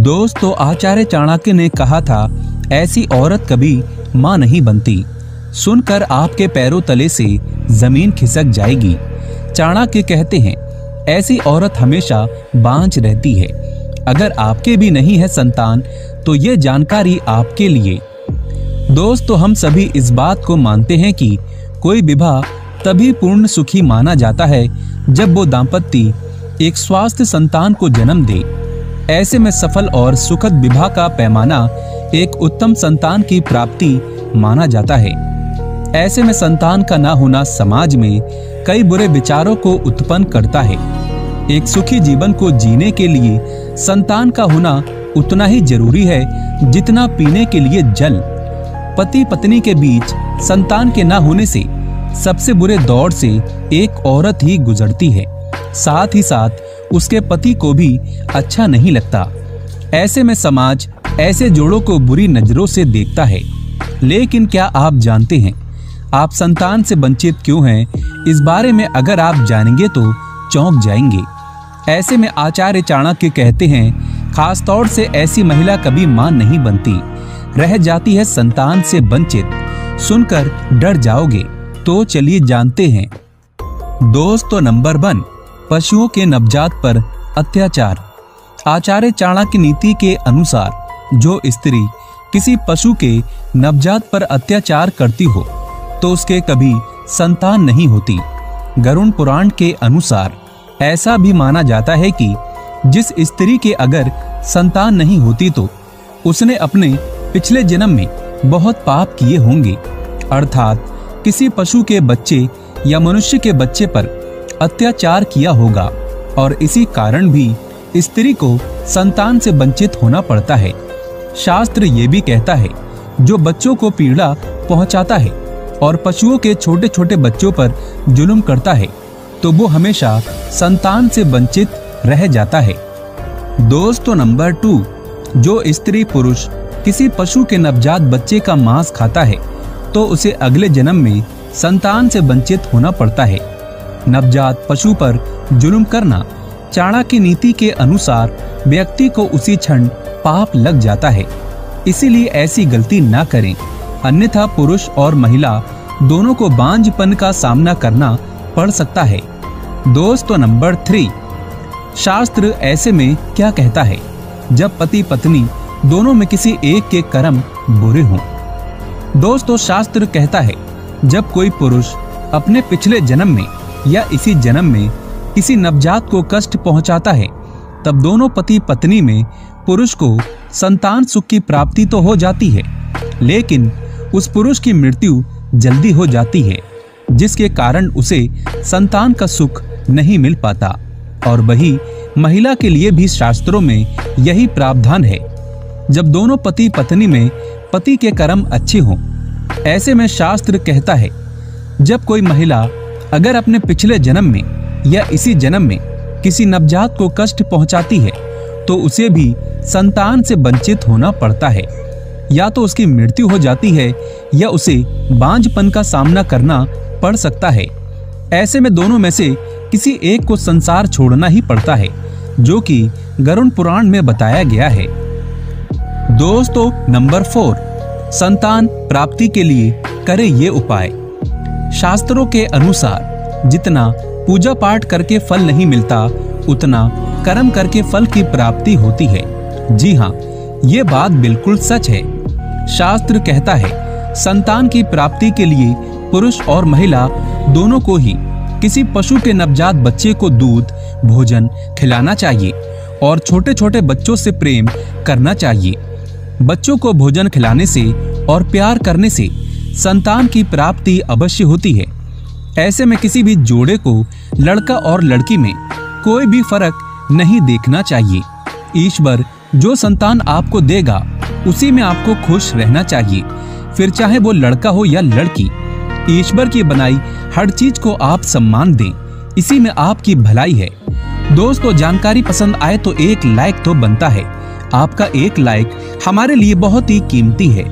दोस्तों, आचार्य चाणक्य ने कहा था, ऐसी औरत कभी मां नहीं बनती। सुनकर आपके पैरों तले से जमीन खिसक जाएगी। चाणक्य कहते हैं, ऐसी औरत हमेशा बांझ रहती है। अगर आपके भी नहीं है संतान तो ये जानकारी आपके लिए। दोस्तों, हम सभी इस बात को मानते हैं कि कोई विवाह तभी पूर्ण सुखी माना जाता है जब वो दाम्पत्य एक स्वस्थ संतान को जन्म दे। ऐसे में सफल और सुखद विवाह का पैमाना एक उत्तम संतान की प्राप्ति माना जाता है। ऐसे में संतान का ना होना समाज में कई बुरे विचारों को उत्पन्न करता है। एक सुखी जीवन को जीने के लिए संतान का होना उतना ही जरूरी है जितना पीने के लिए जल। पति पत्नी के बीच संतान के ना होने से सबसे बुरे दौर से एक औरत ही गुजरती है। साथ ही साथ उसके पति को भी अच्छा नहीं लगता। ऐसे में समाज ऐसे जोड़ों को बुरी नजरों से देखता है। लेकिन क्या आप जानते हैं आप संतान से वंचित क्यों हैं? इस बारे में अगर आप जानेंगे तो चौंक जाएंगे। ऐसे में आचार्य चाणक्य कहते हैं, खास तौर से ऐसी महिला कभी मां नहीं बनती, रह जाती है संतान से वंचित। सुनकर डर जाओगे, तो चलिए जानते हैं। दोस्तों, नंबर 1, पशुओं के नवजात पर अत्याचार। आचार्य चाणक्य नीति के अनुसार जो स्त्री किसी पशु के नवजात पर अत्याचार करती हो तो उसके कभी संतान नहीं होती। गरुड़ पुराण के अनुसार ऐसा भी माना जाता है कि जिस स्त्री के अगर संतान नहीं होती तो उसने अपने पिछले जन्म में बहुत पाप किए होंगे। अर्थात किसी पशु के बच्चे या मनुष्य के बच्चे पर अत्याचार किया होगा और इसी कारण भी स्त्री को संतान से वंचित होना पड़ता है। शास्त्र ये भी कहता है, जो बच्चों को पीड़ा पहुंचाता है और पशुओं के छोटे छोटे बच्चों पर जुल्म करता है तो वो हमेशा संतान से वंचित रह जाता है। दोस्तों, नंबर 2, जो स्त्री पुरुष किसी पशु के नवजात बच्चे का मांस खाता है तो उसे अगले जन्म में संतान से वंचित होना पड़ता है। नवजात पशु पर जुल्म करना चाणक्य नीति के अनुसार व्यक्ति को उसी क्षण पाप लग जाता है। इसीलिए ऐसी गलती ना करें, अन्यथा पुरुष और महिला दोनों को बांझपन का सामना करना पड़ सकता है। दोस्तों, नंबर 3, शास्त्र ऐसे में क्या कहता है जब पति पत्नी दोनों में किसी एक के कर्म बुरे हों। दोस्तों, शास्त्र कहता है, जब कोई पुरुष अपने पिछले जन्म में या इसी जन्म में किसी नवजात को कष्ट पहुंचाता है तब दोनों पति पत्नी में पुरुष को संतान सुख की प्राप्ति तो हो जाती है, लेकिन उस पुरुष की मृत्यु जल्दी हो जाती है, जिसके कारण उसे संतान का सुख नहीं मिल पाता। और वही महिला के लिए भी शास्त्रों में यही प्रावधान है। जब दोनों पति पत्नी में पति के कर्म अच्छे हों, ऐसे में शास्त्र कहता है, जब कोई महिला अगर अपने पिछले जन्म में या इसी जन्म में किसी नवजात को कष्ट पहुंचाती है तो उसे भी संतान से वंचित होना पड़ता है। या तो उसकी मृत्यु हो जाती है या उसे बांझपन का सामना करना पड़ सकता है। ऐसे में दोनों में से किसी एक को संसार छोड़ना ही पड़ता है, जो कि गरुड़ पुराण में बताया गया है। दोस्तों, नंबर 4, संतान प्राप्ति के लिए करें ये उपाय। शास्त्रों के अनुसार जितना पूजा पाठ करके फल नहीं मिलता उतना कर्म करके फल की प्राप्ति होती है। जी हाँ, ये बात बिल्कुल सच है। शास्त्र कहता है, संतान की प्राप्ति के लिए पुरुष और महिला दोनों को ही किसी पशु के नवजात बच्चे को दूध भोजन खिलाना चाहिए और छोटे छोटे बच्चों से प्रेम करना चाहिए। बच्चों को भोजन खिलाने से और प्यार करने से संतान की प्राप्ति अवश्य होती है। ऐसे में किसी भी जोड़े को लड़का और लड़की में कोई भी फर्क नहीं देखना चाहिए। ईश्वर जो संतान आपको देगा उसी में आपको खुश रहना चाहिए, फिर चाहे वो लड़का हो या लड़की। ईश्वर की बनाई हर चीज को आप सम्मान दें, इसी में आपकी भलाई है। दोस्तों, जानकारी पसंद आए तो एक लाइक तो बनता है। आपका एक लाइक हमारे लिए बहुत ही कीमती है।